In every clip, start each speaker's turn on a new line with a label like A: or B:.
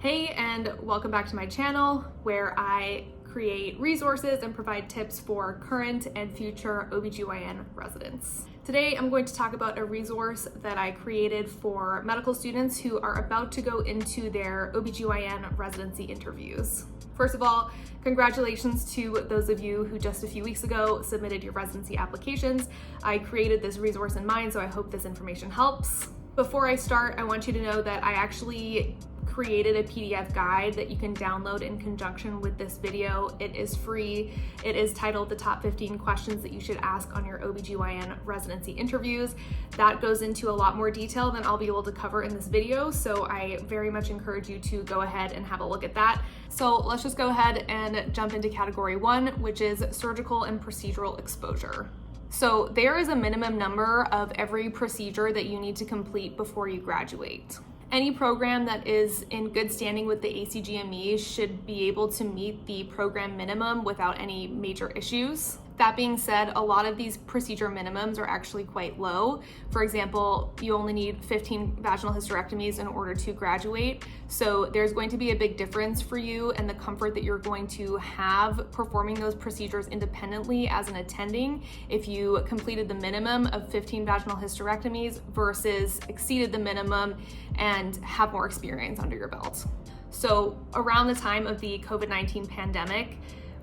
A: Hey, and welcome back to my channel where I create resources and provide tips for current and future OBGYN residents. Today, I'm going to talk about a resource that I created for medical students who are about to go into their OBGYN residency interviews. First of all, congratulations to those of you who just a few weeks ago submitted your residency applications. I created this resource in mind, so I hope this information helps. Before I start, I want you to know that I actually created a PDF guide that you can download in conjunction with this video. It is free. It is titled The Top 15 Questions That You Should Ask on Your OBGYN Residency Interviews. That goes into a lot more detail than I'll be able to cover in this video, so I very much encourage you to go ahead and have a look at that. So let's just go ahead and jump into category 1, which is surgical and procedural exposure. So there is a minimum number of every procedure that you need to complete before you graduate. Any program that is in good standing with the ACGME should be able to meet the program minimum without any major issues. That being said, a lot of these procedure minimums are actually quite low. For example, you only need 15 vaginal hysterectomies in order to graduate. So there's going to be a big difference for you and the comfort that you're going to have performing those procedures independently as an attending if you completed the minimum of 15 vaginal hysterectomies versus exceeded the minimum and have more experience under your belt. So around the time of the COVID-19 pandemic,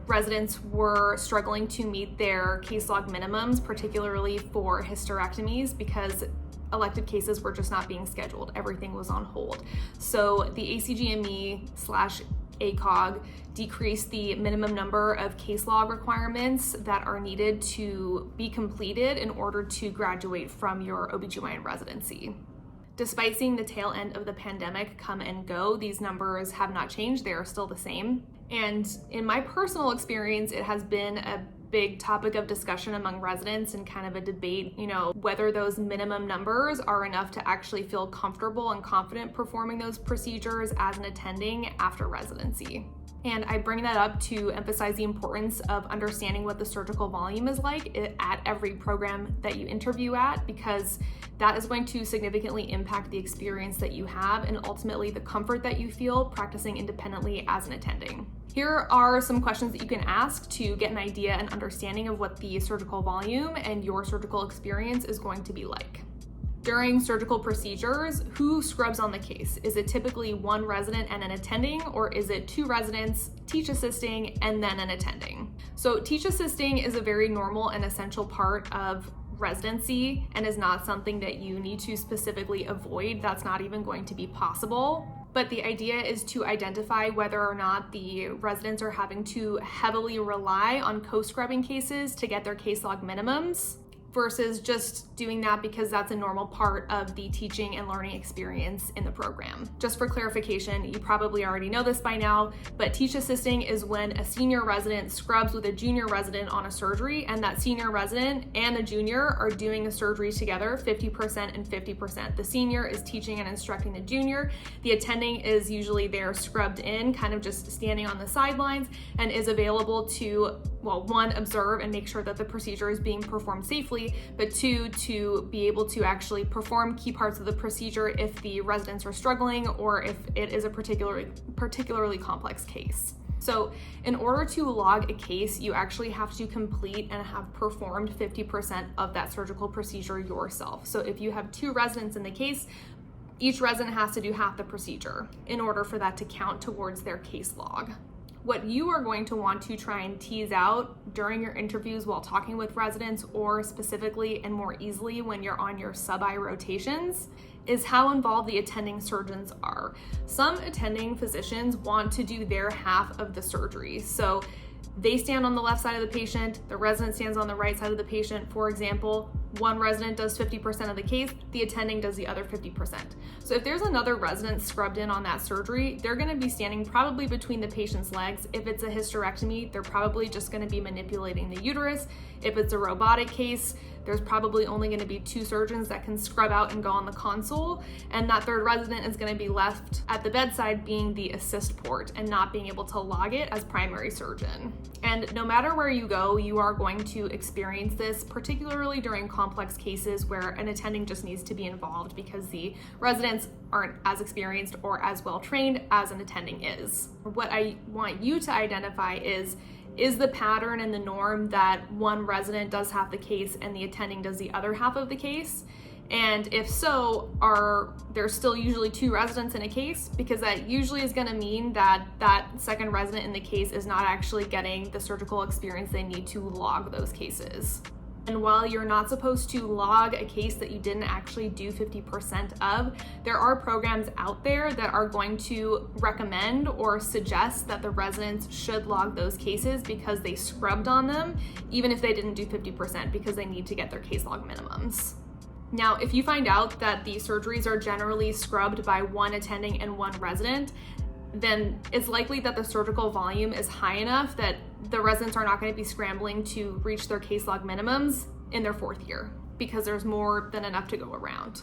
A: residents were struggling to meet their case log minimums, particularly for hysterectomies, because elective cases were just not being scheduled. Everything was on hold. So the ACGME/ACOG decreased the minimum number of case log requirements that are needed to be completed in order to graduate from your OBGYN residency. Despite seeing the tail end of the pandemic come and go, these numbers have not changed. They are still the same. And in my personal experience, it has been a big topic of discussion among residents and kind of a debate, whether those minimum numbers are enough to actually feel comfortable and confident performing those procedures as an attending after residency. And I bring that up to emphasize the importance of understanding what the surgical volume is like at every program that you interview at, because that is going to significantly impact the experience that you have and ultimately the comfort that you feel practicing independently as an attending. Here are some questions that you can ask to get an idea and understanding of what the surgical volume and your surgical experience is going to be like. During surgical procedures, who scrubs on the case? Is it typically one resident and an attending, or is it two residents, teach assisting, and then an attending? So teach assisting is a very normal and essential part of residency and is not something that you need to specifically avoid. That's not even going to be possible. But the idea is to identify whether or not the residents are having to heavily rely on co-scrubbing cases to get their case log minimums, versus just doing that because that's a normal part of the teaching and learning experience in the program. Just for clarification, you probably already know this by now, but teach assisting is when a senior resident scrubs with a junior resident on a surgery, and that senior resident and the junior are doing a surgery together, 50% and 50%. The senior is teaching and instructing the junior. The attending is usually there scrubbed in, kind of just standing on the sidelines, and is available to, one, observe and make sure that the procedure is being performed safely, but two, to be able to actually perform key parts of the procedure if the residents are struggling or if it is a particularly complex case. So in order to log a case, you actually have to complete and have performed 50% of that surgical procedure yourself. So if you have two residents in the case, each resident has to do half the procedure in order for that to count towards their case log. What you are going to want to try and tease out during your interviews while talking with residents, or specifically and more easily when you're on your sub-I rotations, is how involved the attending surgeons are. Some attending physicians want to do their half of the surgery. So they stand on the left side of the patient, the resident stands on the right side of the patient. For example, one resident does 50% of the case, the attending does the other 50%. So if there's another resident scrubbed in on that surgery, they're gonna be standing probably between the patient's legs. If it's a hysterectomy, they're probably just gonna be manipulating the uterus. If it's a robotic case, there's probably only going to be 2 surgeons that can scrub out and go on the console, and that third resident is going to be left at the bedside being the assist port and not being able to log it as primary surgeon. And no matter where you go, you are going to experience this, particularly during complex cases where an attending just needs to be involved because the residents aren't as experienced or as well trained as an attending is. What I want you to identify is the pattern and the norm that one resident does half the case and the attending does the other half of the case? And if so, are there still usually 2 residents in a case? Because that usually is going to mean that that second resident in the case is not actually getting the surgical experience they need to log those cases. And while you're not supposed to log a case that you didn't actually do 50% of, there are programs out there that are going to recommend or suggest that the residents should log those cases because they scrubbed on them, even if they didn't do 50%, because they need to get their case log minimums. Now, if you find out that the surgeries are generally scrubbed by 1 attending and 1 resident, then it's likely that the surgical volume is high enough that the residents are not going to be scrambling to reach their case log minimums in their 4th year because there's more than enough to go around.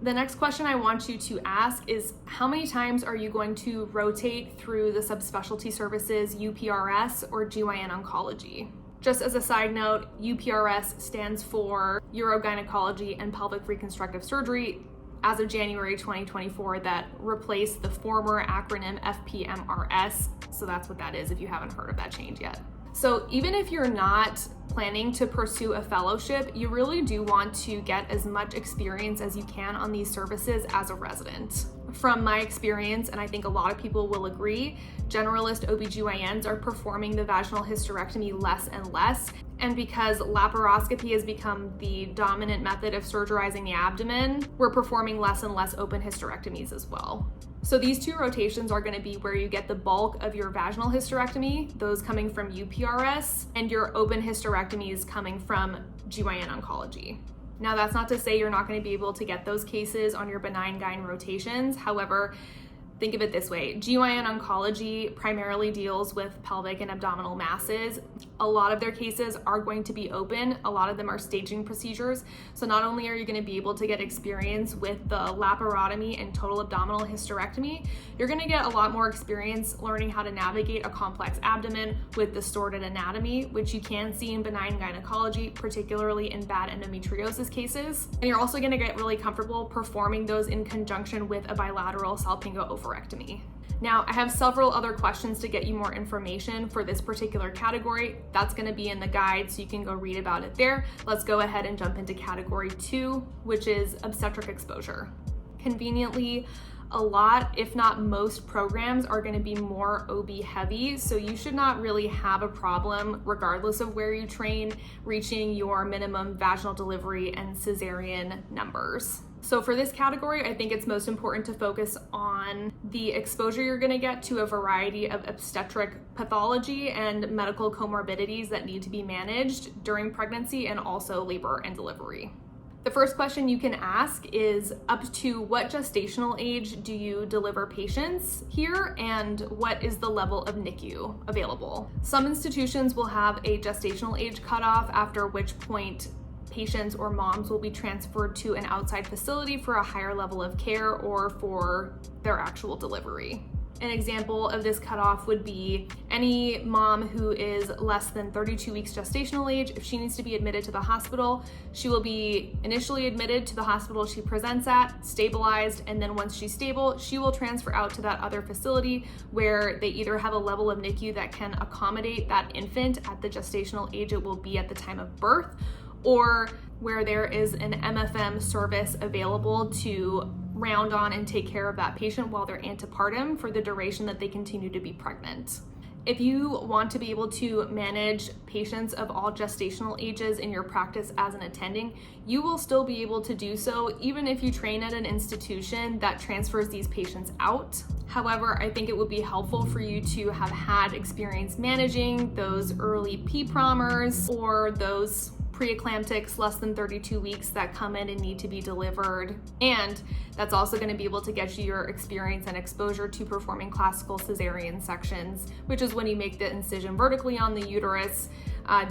A: The next question I want you to ask is, how many times are you going to rotate through the subspecialty services UPRS or GYN oncology? Just as a side note, UPRS stands for Urogynecology and Pelvic Reconstructive Surgery as of January 2024, that replaced the former acronym FPMRS. So that's what that is if you haven't heard of that change yet. So even if you're not planning to pursue a fellowship, you really do want to get as much experience as you can on these services as a resident. From my experience, and I think a lot of people will agree, generalist OBGYNs are performing the vaginal hysterectomy less and less. And because laparoscopy has become the dominant method of surgerizing the abdomen, we're performing less and less open hysterectomies as well. So these 2 rotations are going to be where you get the bulk of your vaginal hysterectomy, those coming from UPRS, and your open hysterectomies coming from GYN oncology. Now, that's not to say you're not going to be able to get those cases on your benign GYN rotations. However, think of it this way. GYN oncology primarily deals with pelvic and abdominal masses. A lot of their cases are going to be open. A lot of them are staging procedures. So not only are you going to be able to get experience with the laparotomy and total abdominal hysterectomy, you're going to get a lot more experience learning how to navigate a complex abdomen with distorted anatomy, which you can see in benign gynecology, particularly in bad endometriosis cases. And you're also going to get really comfortable performing those in conjunction with a bilateral salpingo oophorectomy. Now, I have several other questions to get you more information for this particular category. That's going to be in the guide, so you can go read about it there. Let's go ahead and jump into category 2, which is obstetric exposure. Conveniently, a lot, if not most programs are going to be more OB heavy, so you should not really have a problem, regardless of where you train, reaching your minimum vaginal delivery and cesarean numbers. So for this category, I think it's most important to focus on the exposure you're going to get to a variety of obstetric pathology and medical comorbidities that need to be managed during pregnancy and also labor and delivery. The first question you can ask is, up to what gestational age do you deliver patients here, and what is the level of NICU available? Some institutions will have a gestational age cutoff, after which point patients or moms will be transferred to an outside facility for a higher level of care or for their actual delivery. An example of this cutoff would be any mom who is less than 32 weeks gestational age. If she needs to be admitted to the hospital, she will be initially admitted to the hospital she presents at, stabilized, and then once she's stable, she will transfer out to that other facility where they either have a level of NICU that can accommodate that infant at the gestational age it will be at the time of birth, or where there is an MFM service available to round on and take care of that patient while they're antepartum for the duration that they continue to be pregnant. If you want to be able to manage patients of all gestational ages in your practice as an attending, you will still be able to do so even if you train at an institution that transfers these patients out. However, I think it would be helpful for you to have had experience managing those early P-promers or those preeclamptics less than 32 weeks that come in and need to be delivered. And that's also going to be able to get you your experience and exposure to performing classical cesarean sections, which is when you make the incision vertically on the uterus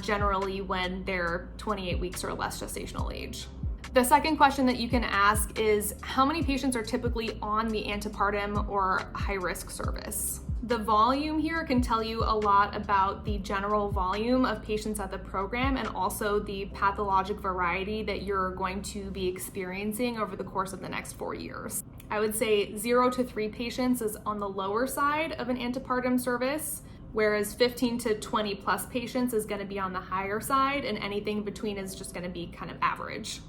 A: generally when they're 28 weeks or less gestational age. The second question that you can ask is how many patients are typically on the antepartum or high-risk service? The volume here can tell you a lot about the general volume of patients at the program and also the pathologic variety that you're going to be experiencing over the course of the next 4 years. I would say 0 to 3 patients is on the lower side of an antepartum service, whereas 15 to 20 plus patients is going to be on the higher side, and anything between is just going to be kind of average.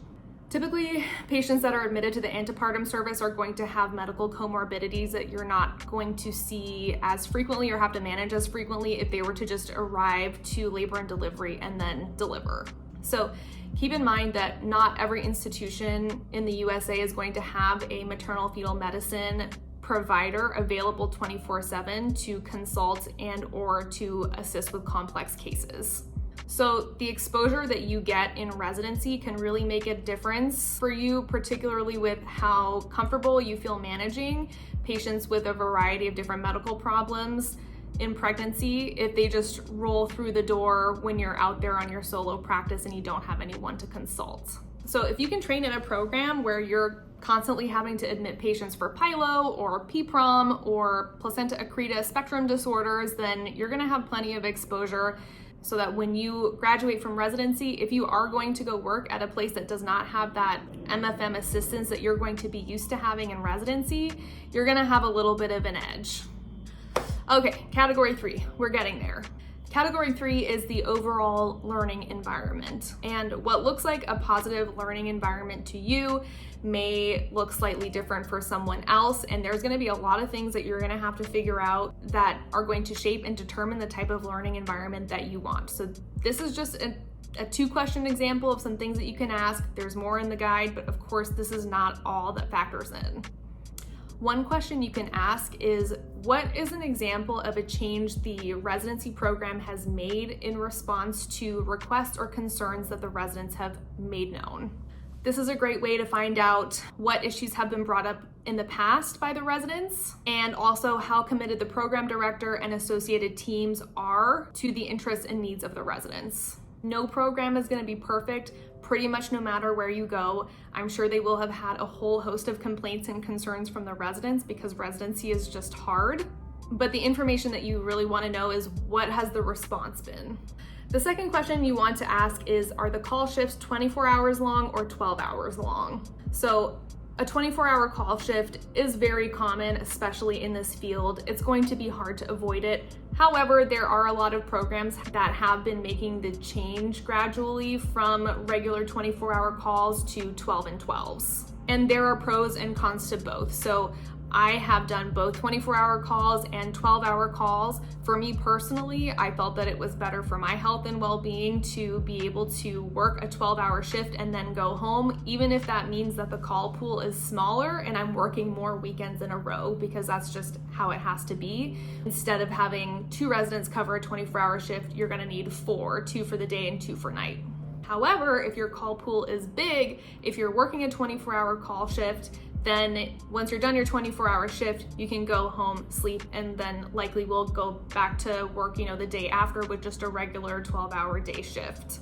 A: Typically, patients that are admitted to the antepartum service are going to have medical comorbidities that you're not going to see as frequently or have to manage as frequently if they were to just arrive to labor and delivery and then deliver. So keep in mind that not every institution in the USA is going to have a maternal fetal medicine provider available 24/7 to consult and or to assist with complex cases. So the exposure that you get in residency can really make a difference for you, particularly with how comfortable you feel managing patients with a variety of different medical problems in pregnancy if they just roll through the door when you're out there on your solo practice and you don't have anyone to consult. So if you can train in a program where you're constantly having to admit patients for PILO or PPROM or placenta accreta spectrum disorders, then you're gonna have plenty of exposure so that when you graduate from residency, if you are going to go work at a place that does not have that MFM assistance that you're going to be used to having in residency, you're gonna have a little bit of an edge. Okay, category 3, we're getting there. Category 3 is the overall learning environment. And what looks like a positive learning environment to you may look slightly different for someone else. And there's gonna be a lot of things that you're gonna have to figure out that are going to shape and determine the type of learning environment that you want. So this is just a 2-question example of some things that you can ask. There's more in the guide, but of course this is not all that factors in. One question you can ask is, what is an example of a change the residency program has made in response to requests or concerns that the residents have made known? This is a great way to find out what issues have been brought up in the past by the residents, and also how committed the program director and associated teams are to the interests and needs of the residents. No program is going to be perfect, pretty much no matter where you go. I'm sure they will have had a whole host of complaints and concerns from the residents because residency is just hard. But the information that you really want to know is, what has the response been? The second question you want to ask is, are the call shifts 24 hours long or 12 hours long? So a 24-hour call shift is very common, especially in this field. It's going to be hard to avoid it. However, there are a lot of programs that have been making the change gradually from regular 24-hour calls to 12 and 12s. And there are pros and cons to both. So I have done both 24-hour calls and 12-hour calls. For me personally, I felt that it was better for my health and well-being to be able to work a 12-hour shift and then go home, even if that means that the call pool is smaller and I'm working more weekends in a row, because that's just how it has to be. Instead of having 2 residents cover a 24-hour shift, you're gonna need 4, 2 for the day and 2 for night. However, if your call pool is big, if you're working a 24-hour call shift, then once you're done your 24-hour shift, you can go home, sleep, and then likely will go back to work, the day after with just a regular 12-hour day shift.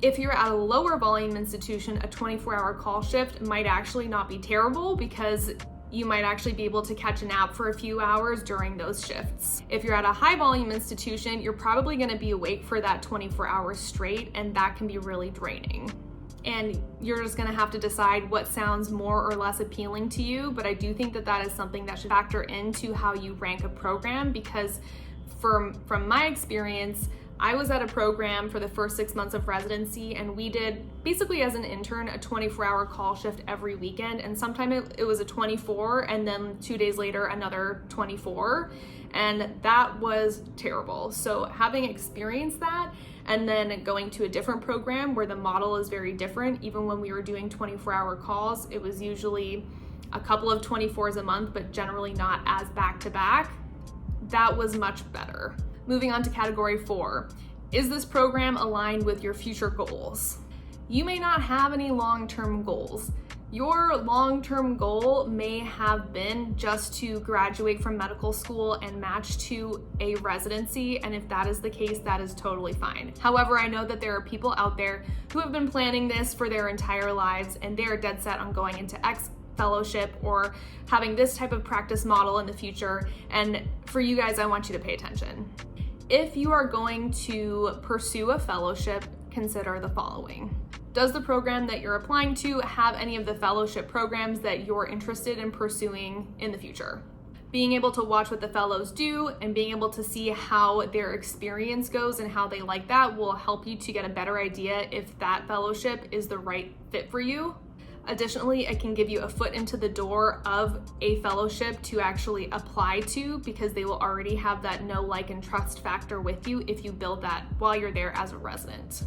A: If you're at a lower volume institution, a 24-hour call shift might actually not be terrible, because you might actually be able to catch a nap for a few hours during those shifts. If you're at a high volume institution, you're probably gonna be awake for that 24 hours straight, and that can be really draining. And you're just gonna have to decide what sounds more or less appealing to you, but I do think that that is something that should factor into how you rank a program, because from my experience, I was at a program for the first 6 months of residency, and we did, basically as an intern, a 24-hour call shift every weekend, and sometimes it was a 24, and then 2 days later another 24, and that was terrible. So having experienced that, and then going to a different program where the model is very different, even when we were doing 24-hour calls, it was usually a couple of 24s a month, but generally not as back-to-back. That was much better. Moving on to category 4, is this program aligned with your future goals? You may not have any long-term goals. Your long-term goal may have been just to graduate from medical school and match to a residency, and if that is the case, that is totally fine. However, I know that there are people out there who have been planning this for their entire lives, and they're dead set on going into fellowship or having this type of practice model in the future. And for you guys, I want you to pay attention. If you are going to pursue a fellowship, consider the following. Does the program that you're applying to have any of the fellowship programs that you're interested in pursuing in the future? Being able to watch what the fellows do and being able to see how their experience goes and how they like that will help you to get a better idea if that fellowship is the right fit for you. Additionally, it can give you a foot into the door of a fellowship to actually apply to, because they will already have that know, like, and trust factor with you if you build that while you're there as a resident.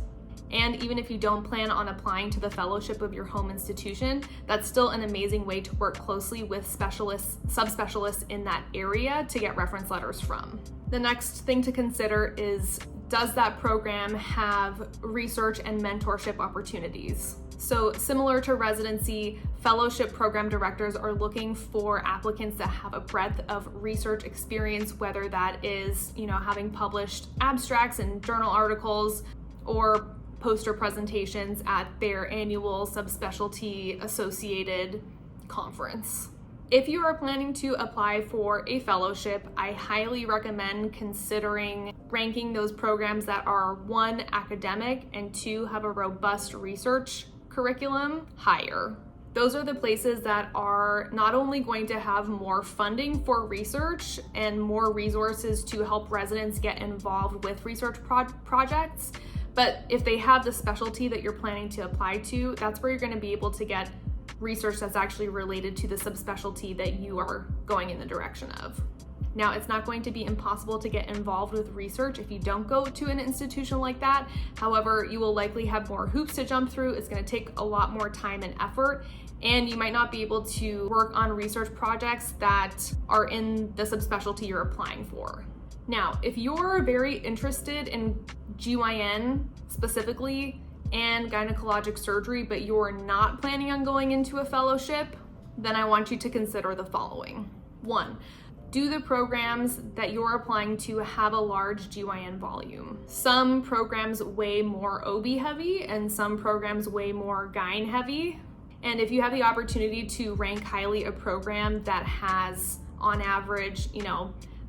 A: And even if you don't plan on applying to the fellowship of your home institution, that's still an amazing way to work closely with subspecialists in that area to get reference letters from. The next thing to consider is, does that program have research and mentorship opportunities? So similar to residency, fellowship program directors are looking for applicants that have a breadth of research experience, whether that is, having published abstracts and journal articles or poster presentations at their annual subspecialty associated conference. If you are planning to apply for a fellowship, I highly recommend considering ranking those programs that are 1, academic, and 2, have a robust research curriculum higher. Those are the places that are not only going to have more funding for research and more resources to help residents get involved with research projects, but if they have the specialty that you're planning to apply to, that's where you're going to be able to get research that's actually related to the subspecialty that you are going in the direction of. Now, it's not going to be impossible to get involved with research if you don't go to an institution like that. However, you will likely have more hoops to jump through. It's going to take a lot more time and effort, and you might not be able to work on research projects that are in the subspecialty you're applying for. Now, if you're very interested in GYN specifically and gynecologic surgery, but you're not planning on going into a fellowship, then I want you to consider the following. 1, do the programs that you're applying to have a large GYN volume? Some programs way more OB heavy and some programs way more GYN heavy. And if you have the opportunity to rank highly a program that has on average,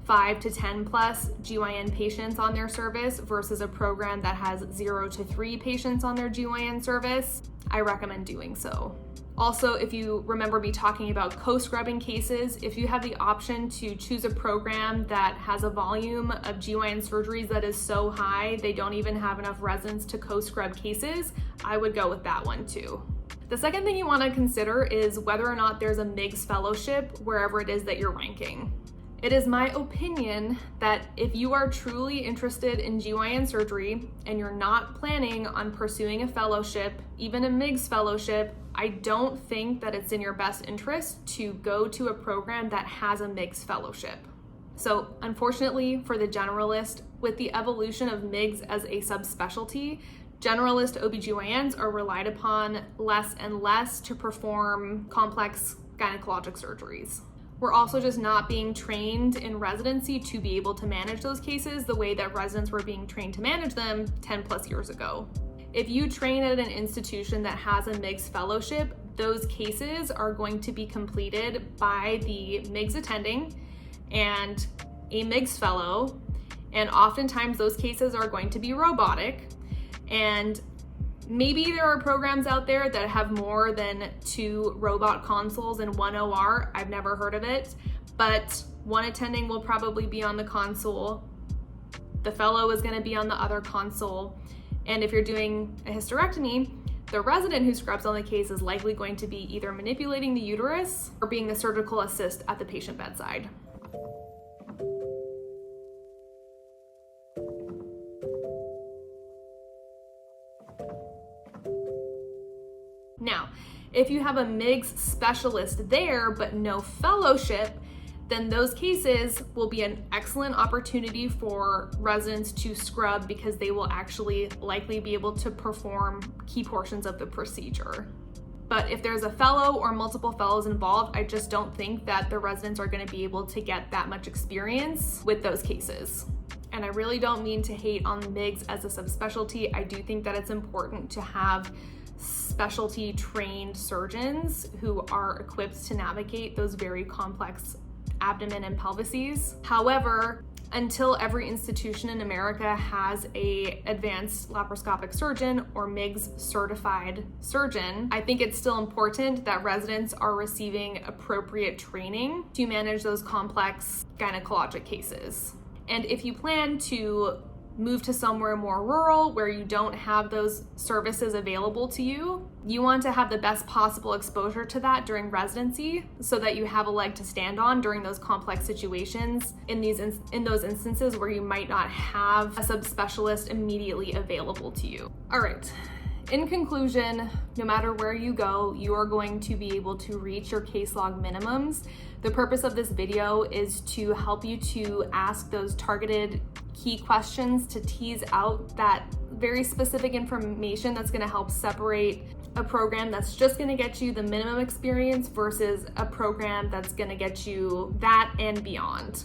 A: 5 to 10 plus GYN patients on their service versus a program that has 0 to 3 patients on their GYN service, I recommend doing so. Also, if you remember me talking about co-scrubbing cases, if you have the option to choose a program that has a volume of GYN surgeries that is so high they don't even have enough residents to co-scrub cases, I would go with that one too. The second thing you want to consider is whether or not there's a MIGS fellowship wherever it is that you're ranking. It is my opinion that if you are truly interested in GYN surgery and you're not planning on pursuing a fellowship, even a MIGS fellowship, I don't think that it's in your best interest to go to a program that has a MIGS fellowship. So unfortunately for the generalist, with the evolution of MIGS as a subspecialty, generalist OBGYNs are relied upon less and less to perform complex gynecologic surgeries. We're also just not being trained in residency to be able to manage those cases the way that residents were being trained to manage them 10 plus years ago. If you train at an institution that has a MIGS fellowship, those cases are going to be completed by the MIGS attending and a MIGS fellow, and oftentimes those cases are going to be robotic. And maybe there are programs out there that have more than 2 robot consoles in 1 OR. I've never heard of it, but one attending will probably be on the console. The fellow is going to be on the other console. And if you're doing a hysterectomy, the resident who scrubs on the case is likely going to be either manipulating the uterus or being the surgical assist at the patient bedside. Now, if you have a MIGS specialist there but no fellowship, then those cases will be an excellent opportunity for residents to scrub because they will actually likely be able to perform key portions of the procedure. But if there's a fellow or multiple fellows involved, I just don't think that the residents are going to be able to get that much experience with those cases. And I really don't mean to hate on MIGS as a subspecialty. I do think that it's important to have specialty trained surgeons who are equipped to navigate those very complex abdomen and pelvises. However, until every institution in America has a advanced laparoscopic surgeon or MIGS certified surgeon, I think it's still important that residents are receiving appropriate training to manage those complex gynecologic cases. And if you plan to move to somewhere more rural where you don't have those services available to you, you want to have the best possible exposure to that during residency so that you have a leg to stand on during those complex situations in those instances where you might not have a subspecialist immediately available to you. All right. In conclusion, no matter where you go, you are going to be able to reach your case log minimums. The purpose of this video is to help you to ask those targeted key questions to tease out that very specific information that's going to help separate a program that's just going to get you the minimum experience versus a program that's going to get you that and beyond.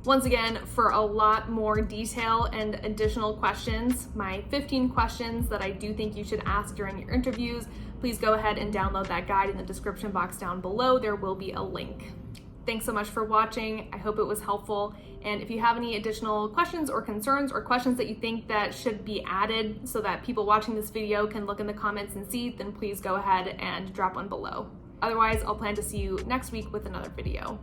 A: Once again, for a lot more detail and additional questions, my 15 questions that I do think you should ask during your interviews, please go ahead and download that guide in the description box down below. There will be a link. Thanks so much for watching. I hope it was helpful. And if you have any additional questions or concerns or questions that you think that should be added so that people watching this video can look in the comments and see, then please go ahead and drop one below. Otherwise, I'll plan to see you next week with another video.